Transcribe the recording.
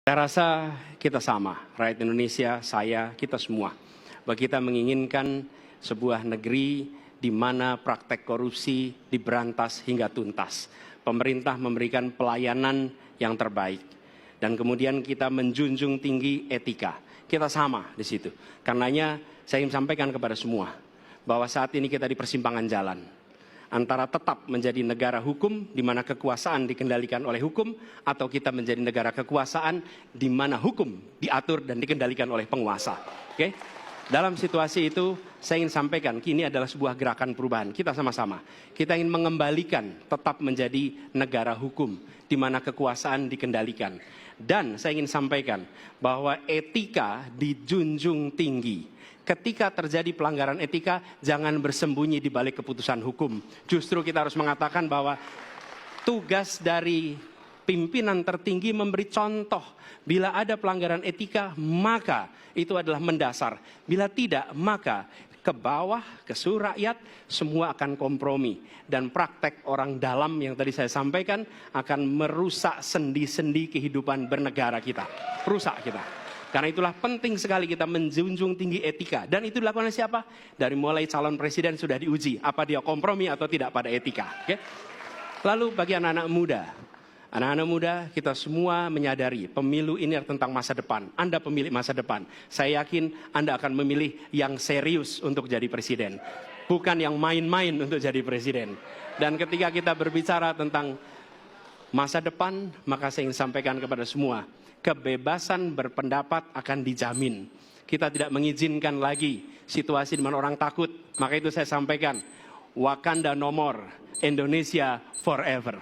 Saya rasa kita sama, rakyat Indonesia, saya, kita semua. Bahwa kita menginginkan sebuah negeri di mana praktek korupsi diberantas hingga tuntas. Pemerintah memberikan pelayanan yang terbaik. Dan kemudian kita menjunjung tinggi etika. Kita sama di situ. Karenanya saya ingin sampaikan kepada semua bahwa saat ini kita di persimpangan jalan. Antara tetap menjadi negara hukum di mana kekuasaan dikendalikan oleh hukum, atau kita menjadi negara kekuasaan di mana hukum diatur dan dikendalikan oleh penguasa. Oke? Dalam situasi itu saya ingin sampaikan ini adalah sebuah gerakan perubahan. Kita sama-sama. Kita ingin mengembalikan tetap menjadi negara hukum di mana kekuasaan dikendalikan. Dan saya ingin sampaikan bahwa etika dijunjung tinggi. Ketika terjadi pelanggaran etika, jangan bersembunyi di balik keputusan hukum. Justru kita harus mengatakan bahwa tugas dari pimpinan tertinggi memberi contoh. Bila ada pelanggaran etika, maka itu adalah mendasar. Bila tidak, maka ke bawah, ke seluruh rakyat, semua akan kompromi. Dan praktek orang dalam yang tadi saya sampaikan akan merusak sendi-sendi kehidupan bernegara kita. Rusak kita. Karena itulah penting sekali kita menjunjung tinggi etika. Dan itu dilakukan oleh siapa? Dari mulai calon presiden sudah diuji. Apa dia kompromi atau tidak pada etika. Okay? Lalu bagi anak-anak muda. Anak-anak muda kita semua menyadari pemilu ini tentang masa depan. Anda pemilik masa depan. Saya yakin Anda akan memilih yang serius untuk jadi presiden. Bukan yang main-main untuk jadi presiden. Dan ketika kita berbicara tentang masa depan, maka saya ingin sampaikan kepada semua. Kebebasan berpendapat akan dijamin. Kita tidak mengizinkan lagi situasi di mana orang takut. Maka itu saya sampaikan, Wakanda no more, Indonesia forever.